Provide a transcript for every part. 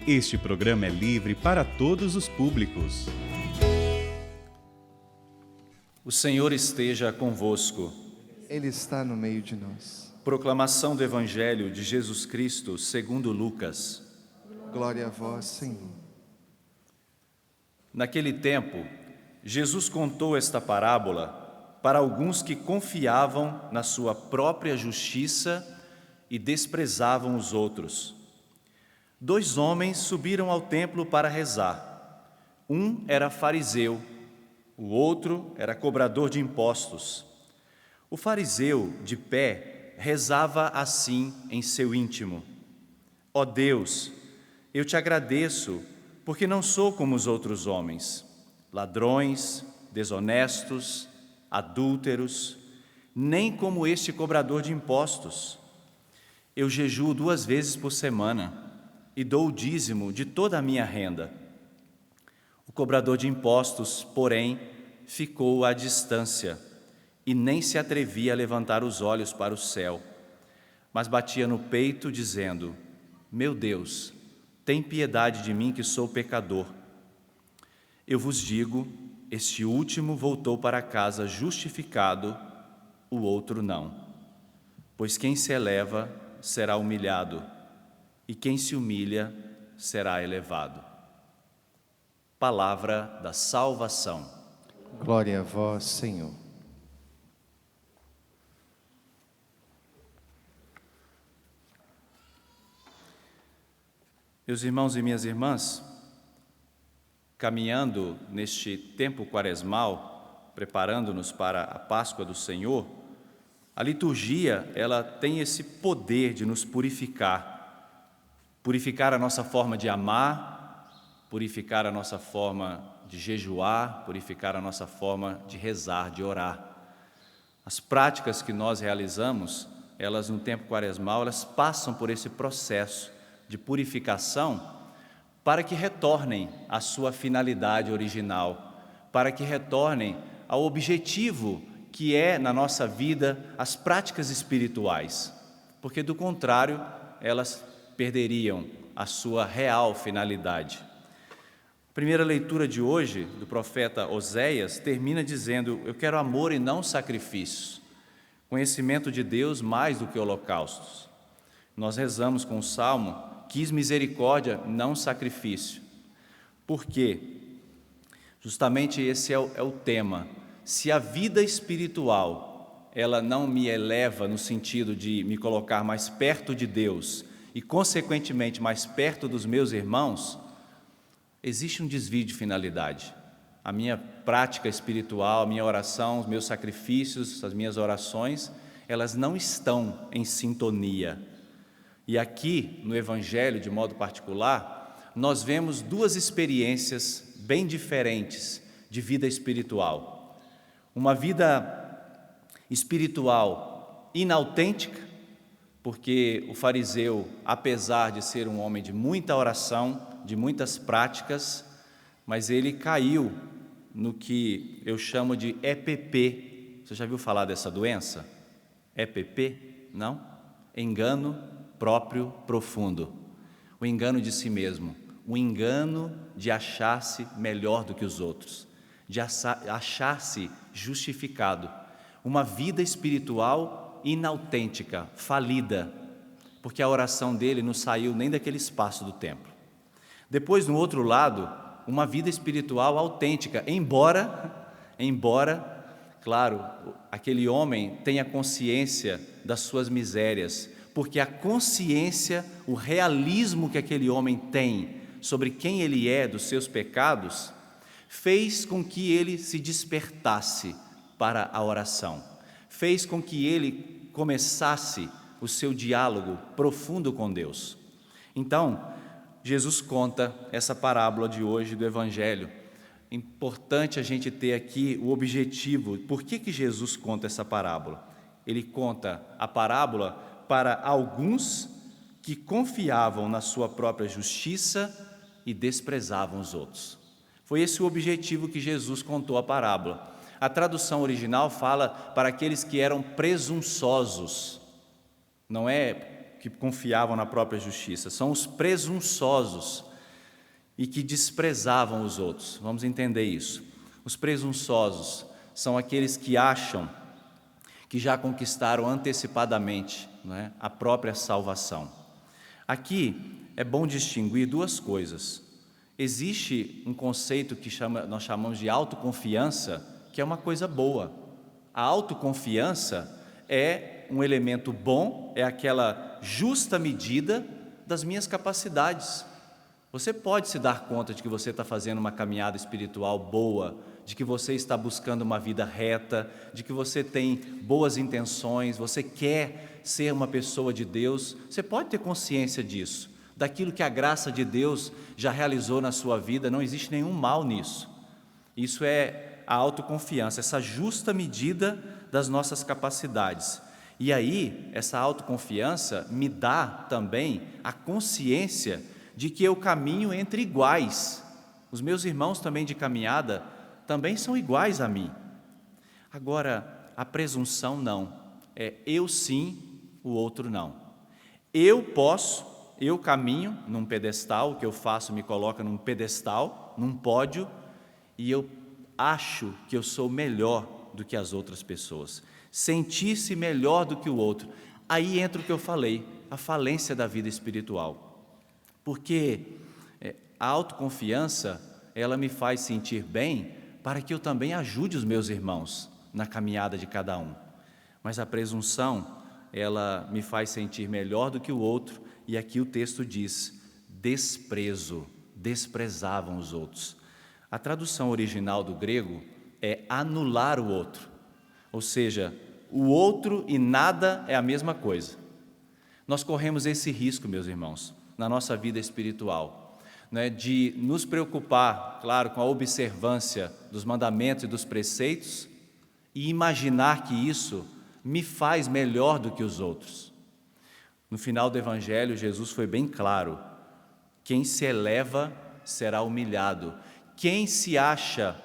Este programa é livre para todos os públicos. O Senhor esteja convosco. Ele está no meio de nós. Proclamação do Evangelho de Jesus Cristo segundo Lucas. Glória a vós, Senhor. Naquele tempo, Jesus contou esta parábola para alguns que confiavam na sua própria justiça e desprezavam os outros. 2 homens subiram ao templo para rezar. Um era fariseu, o outro era cobrador de impostos. O fariseu, de pé, rezava assim em seu íntimo: Ó Deus, eu te agradeço, porque não sou como os outros homens, ladrões, desonestos, adúlteros, nem como este cobrador de impostos. Eu jejuo 2 vezes por semana e dou o dízimo de toda a minha renda. O cobrador de impostos, porém, ficou à distância e nem se atrevia a levantar os olhos para o céu, mas batia no peito, dizendo: Meu Deus, tem piedade de mim que sou pecador. Eu vos digo, este último voltou para casa justificado, o outro não. Pois quem se eleva será humilhado, e quem se humilha será elevado. Palavra da salvação. Glória a vós, Senhor. Meus irmãos e minhas irmãs, caminhando neste tempo quaresmal, preparando-nos para a Páscoa do Senhor, a liturgia, ela tem esse poder de nos purificar a nossa forma de amar, purificar a nossa forma de jejuar, purificar a nossa forma de rezar, de orar. As práticas que nós realizamos, elas no tempo quaresmal, elas passam por esse processo de purificação para que retornem à sua finalidade original, para que retornem ao objetivo que é na nossa vida as práticas espirituais, porque do contrário elas perderiam a sua real finalidade. A primeira leitura de hoje, do profeta Oséias, termina dizendo: Eu quero amor e não sacrifícios, conhecimento de Deus mais do que holocaustos. Nós rezamos com o Salmo: Quis misericórdia, não sacrifício. Por quê? Justamente esse é o tema. Se a vida espiritual, ela não me eleva no sentido de me colocar mais perto de Deus e, consequentemente, mais perto dos meus irmãos, existe um desvio de finalidade. A minha prática espiritual, a minha oração, os meus sacrifícios, as minhas orações, elas não estão em sintonia. E aqui, no Evangelho, de modo particular, nós vemos 2 experiências bem diferentes de vida espiritual. Uma vida espiritual inautêntica, porque o fariseu, apesar de ser um homem de muita oração, de muitas práticas, mas ele caiu no que eu chamo de EPP. Você já viu falar dessa doença? EPP? Não? Engano próprio profundo. O engano de si mesmo, o engano de achar-se melhor do que os outros, de achar-se justificado. Uma vida espiritual inautêntica, falida, porque a oração dele não saiu nem daquele espaço do templo. Depois, no outro lado, uma vida espiritual autêntica, embora, claro, aquele homem tenha consciência das suas misérias, porque a consciência, o realismo que aquele homem tem sobre quem ele é, dos seus pecados, fez com que ele se despertasse para a oração, fez com que ele começasse o seu diálogo profundo com Deus. Então, Jesus conta essa parábola de hoje do Evangelho. Importante a gente ter aqui o objetivo. Por que Jesus conta essa parábola? Ele conta a parábola para alguns que confiavam na sua própria justiça e desprezavam os outros. Foi esse o objetivo que Jesus contou a parábola. A tradução original fala para aqueles que eram presunçosos. Não é que confiavam na própria justiça, são os presunçosos, e que desprezavam os outros. Vamos entender isso. Os presunçosos são aqueles que acham que já conquistaram antecipadamente, não é, a própria salvação. Aqui é bom distinguir duas coisas. Existe um conceito que nós chamamos de autoconfiança, que é uma coisa boa. A autoconfiança é um elemento bom, é aquela justa medida das minhas capacidades. Você pode se dar conta de que você está fazendo uma caminhada espiritual boa, de que você está buscando uma vida reta, de que você tem boas intenções, você quer ser uma pessoa de Deus. Você pode ter consciência disso, daquilo que a graça de Deus já realizou na sua vida. Não existe nenhum mal nisso. Isso é a autoconfiança, essa justa medida das nossas capacidades. E aí, essa autoconfiança me dá também a consciência de que eu caminho entre iguais. Os meus irmãos também de caminhada também são iguais a mim. Agora, a presunção não. É eu sim, o outro não. Eu posso, eu caminho num pedestal, o que eu faço me coloca num pedestal, num pódio, e eu acho que eu sou melhor do que as outras pessoas. Sentir-se melhor do que o outro. Aí entra o que eu falei, a falência da vida espiritual. Porque a autoconfiança, ela me faz sentir bem para que eu também ajude os meus irmãos na caminhada de cada um. Mas a presunção, ela me faz sentir melhor do que o outro, e aqui o texto diz, desprezavam os outros. A tradução original do grego é anular o outro, ou seja, o outro e nada é a mesma coisa. Nós corremos esse risco, meus irmãos, na nossa vida espiritual, né, de nos preocupar, claro, com a observância dos mandamentos e dos preceitos e imaginar que isso me faz melhor do que os outros. No final do Evangelho, Jesus foi bem claro: quem se eleva será humilhado. Quem se acha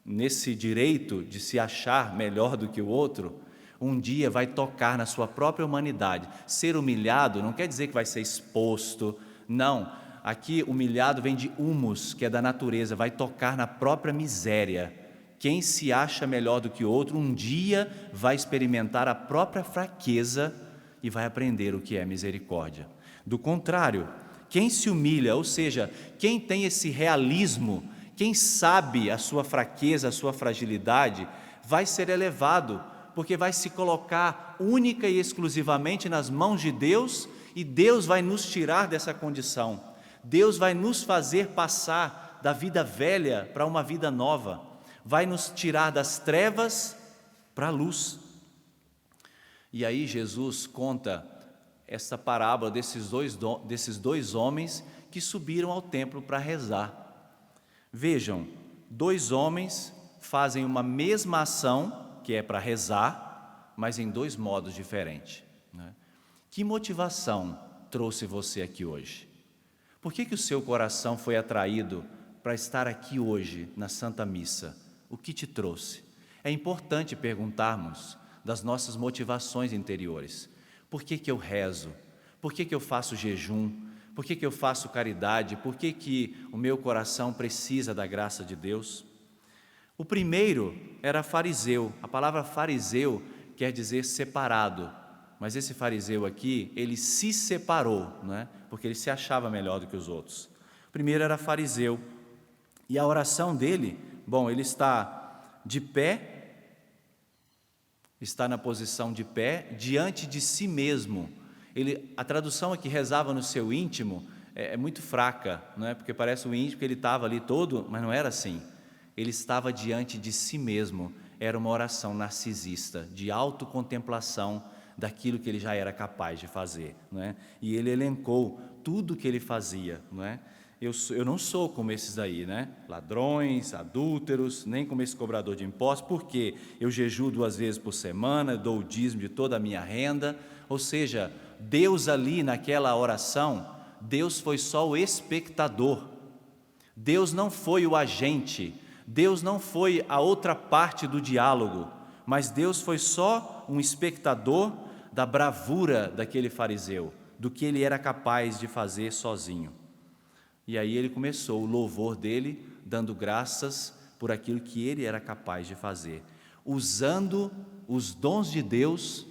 nesse direito de se achar melhor do que o outro, um dia vai tocar na sua própria humanidade. Ser humilhado não quer dizer que vai ser exposto, não. Aqui, humilhado vem de humus, que é da natureza, vai tocar na própria miséria. Quem se acha melhor do que o outro, um dia vai experimentar a própria fraqueza e vai aprender o que é misericórdia. Do contrário, quem se humilha, ou seja, quem tem esse realismo, quem sabe a sua fraqueza, a sua fragilidade, vai ser elevado, porque vai se colocar única e exclusivamente nas mãos de Deus, e Deus vai nos tirar dessa condição. Deus vai nos fazer passar da vida velha para uma vida nova, vai nos tirar das trevas para a luz. E aí Jesus conta essa parábola desses dois homens que subiram ao templo para rezar. Vejam, dois homens fazem uma mesma ação, que é para rezar, mas em dois modos diferentes, né? Que motivação trouxe você aqui hoje? Por que o seu coração foi atraído para estar aqui hoje na Santa Missa? O que te trouxe? É importante perguntarmos das nossas motivações interiores. Por que eu rezo? Por que eu faço jejum? Por que eu faço caridade? Por que o meu coração precisa da graça de Deus? O primeiro era fariseu. A palavra fariseu quer dizer separado. Mas esse fariseu aqui, ele se separou, não é? Porque ele se achava melhor do que os outros. O primeiro era fariseu. E a oração dele, ele está de pé, está na posição de pé, diante de si mesmo. A tradução aqui, rezava no seu íntimo, é muito fraca, não é? Porque parece o íntimo que ele estava ali todo, mas não era assim. Ele estava diante de si mesmo. Era uma oração narcisista, de autocontemplação daquilo que ele já era capaz de fazer, não é? E ele elencou tudo o que ele fazia, não é? Eu não sou como esses aí, né? Ladrões, adúlteros, nem como esse cobrador de impostos, porque eu jejuo 2 vezes por semana, dou o dízimo de toda a minha renda. Ou seja, Deus ali naquela oração, Deus foi só o espectador. Deus não foi o agente, Deus não foi a outra parte do diálogo, mas Deus foi só um espectador da bravura daquele fariseu, do que ele era capaz de fazer sozinho. E aí ele começou o louvor dele, dando graças por aquilo que ele era capaz de fazer, usando os dons de Deus.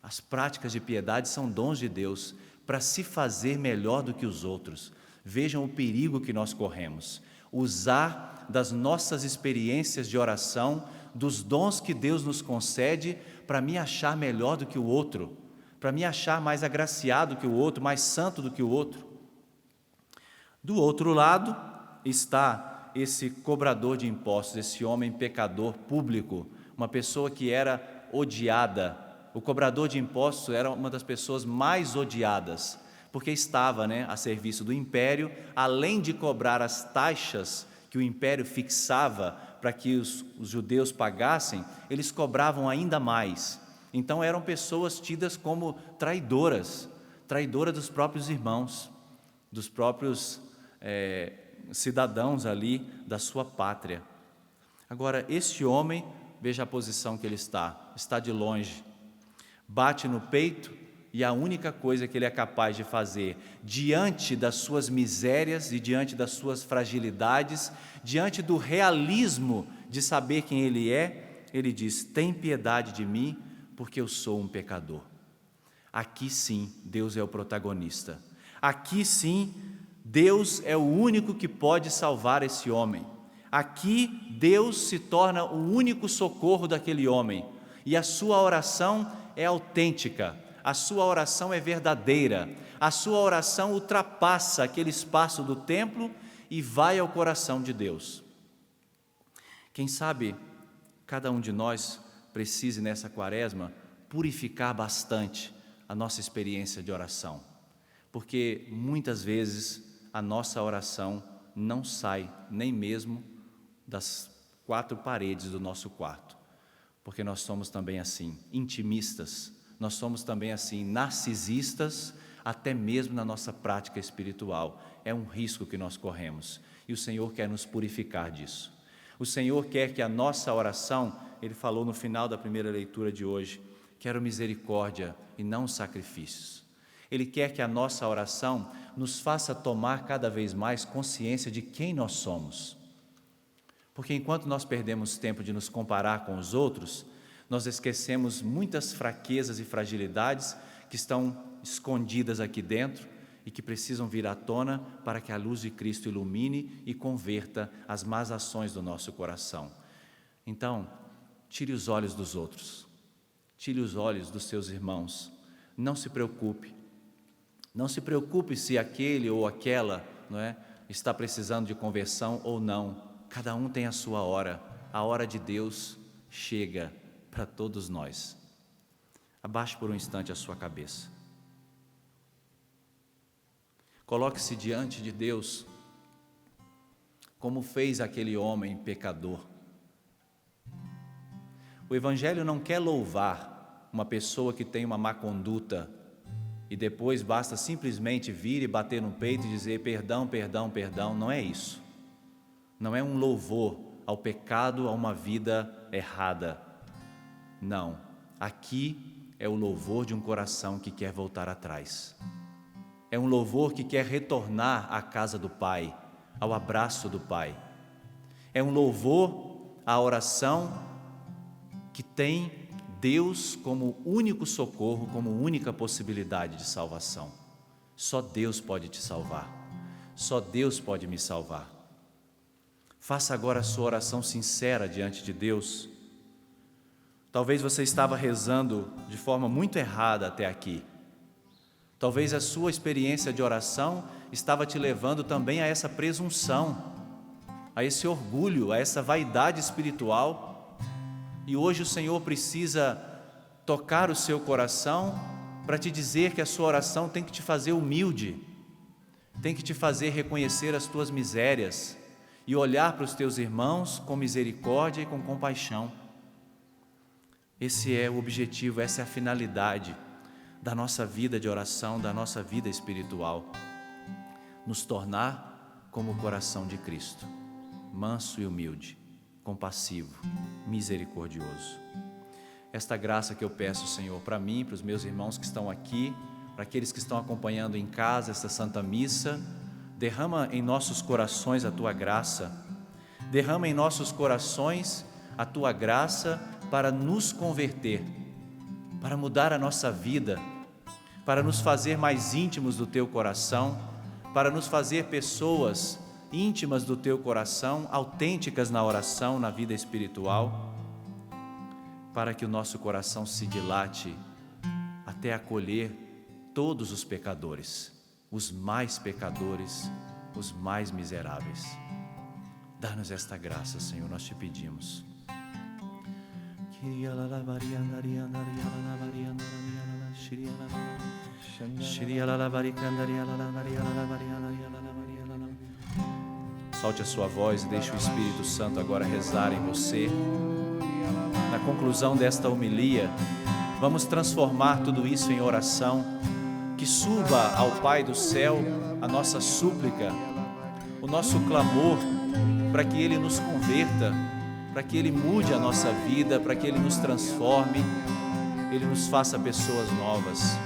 As práticas de piedade são dons de Deus para se fazer melhor do que os outros. Vejam o perigo que nós corremos. Usar das nossas experiências de oração, dos dons que Deus nos concede, para me achar melhor do que o outro, para me achar mais agraciado que o outro, mais santo do que o outro. Do outro lado está esse cobrador de impostos, esse homem pecador público, uma pessoa que era odiada. O cobrador de impostos era uma das pessoas mais odiadas, porque estava, a serviço do império, além de cobrar as taxas que o império fixava para que os judeus pagassem, eles cobravam ainda mais. Então eram pessoas tidas como traidoras dos próprios irmãos, dos próprios cidadãos ali da sua pátria. Agora, este homem, veja a posição que ele está de longe, bate no peito, e a única coisa que ele é capaz de fazer, diante das suas misérias e diante das suas fragilidades, diante do realismo de saber quem ele é, ele diz: tem piedade de mim, porque eu sou um pecador. Aqui sim, Deus é o protagonista. Aqui sim, Deus é o único que pode salvar esse homem. Aqui, Deus se torna o único socorro daquele homem, e a sua oração é autêntica, a sua oração é verdadeira, a sua oração ultrapassa aquele espaço do templo e vai ao coração de Deus. Quem sabe cada um de nós precise nessa quaresma purificar bastante a nossa experiência de oração, porque muitas vezes a nossa oração não sai nem mesmo das quatro paredes do nosso quarto, porque nós somos também assim, intimistas, nós somos também assim, narcisistas, até mesmo na nossa prática espiritual. É um risco que nós corremos, e o Senhor quer nos purificar disso. O Senhor quer que a nossa oração, Ele falou no final da primeira leitura de hoje: quero misericórdia e não sacrifícios. Ele quer que a nossa oração nos faça tomar cada vez mais consciência de quem nós somos. Porque enquanto nós perdemos tempo de nos comparar com os outros, nós esquecemos muitas fraquezas e fragilidades que estão escondidas aqui dentro e que precisam vir à tona para que a luz de Cristo ilumine e converta as más ações do nosso coração. Então, tire os olhos dos outros, tire os olhos dos seus irmãos, não se preocupe. Não se preocupe se aquele ou aquela está precisando de conversão ou não. Cada um tem a sua hora. A hora de Deus chega para todos nós. Abaixe por um instante a sua cabeça. Coloque-se diante de Deus, como fez aquele homem pecador. O Evangelho não quer louvar uma pessoa que tem uma má conduta e depois basta simplesmente vir e bater no peito e dizer perdão, perdão, perdão. Não é isso. Não é um louvor ao pecado, a uma vida errada. Não. Aqui é o louvor de um coração que quer voltar atrás. É um louvor que quer retornar à casa do Pai, ao abraço do Pai. É um louvor à oração que tem Deus como único socorro, como única possibilidade de salvação. Só Deus pode te salvar. Só Deus pode me salvar. Faça agora a sua oração sincera diante de Deus. Talvez você estava rezando de forma muito errada até aqui. Talvez a sua experiência de oração estava te levando também a essa presunção, a esse orgulho, a essa vaidade espiritual. E hoje o Senhor precisa tocar o seu coração para te dizer que a sua oração tem que te fazer humilde, tem que te fazer reconhecer as tuas misérias e olhar para os teus irmãos com misericórdia e com compaixão. Esse é o objetivo, essa é a finalidade da nossa vida de oração, da nossa vida espiritual. Nos tornar como o coração de Cristo, manso e humilde, compassivo, misericordioso. Esta graça que eu peço, Senhor, para mim, para os meus irmãos que estão aqui, para aqueles que estão acompanhando em casa esta Santa Missa, derrama em nossos corações a Tua graça, derrama em nossos corações a Tua graça para nos converter, para mudar a nossa vida, para nos fazer mais íntimos do Teu coração, para nos fazer pessoas íntimas do Teu coração, autênticas na oração, na vida espiritual, para que o nosso coração se dilate até acolher todos os pecadores, os mais pecadores, os mais miseráveis. Dá-nos esta graça, Senhor, nós te pedimos. Solte a sua voz e deixe o Espírito Santo agora rezar em você. Na conclusão desta homilia, vamos transformar tudo isso em oração, que suba ao Pai do céu a nossa súplica, o nosso clamor, para que Ele nos converta, para que Ele mude a nossa vida, para que Ele nos transforme, Ele nos faça pessoas novas.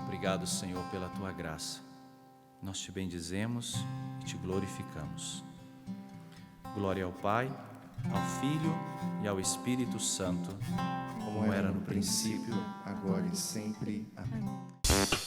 Obrigado, Senhor, pela Tua graça. Nós te bendizemos e te glorificamos. Glória ao Pai, ao Filho e ao Espírito Santo, Como era no princípio, agora e sempre. Amém.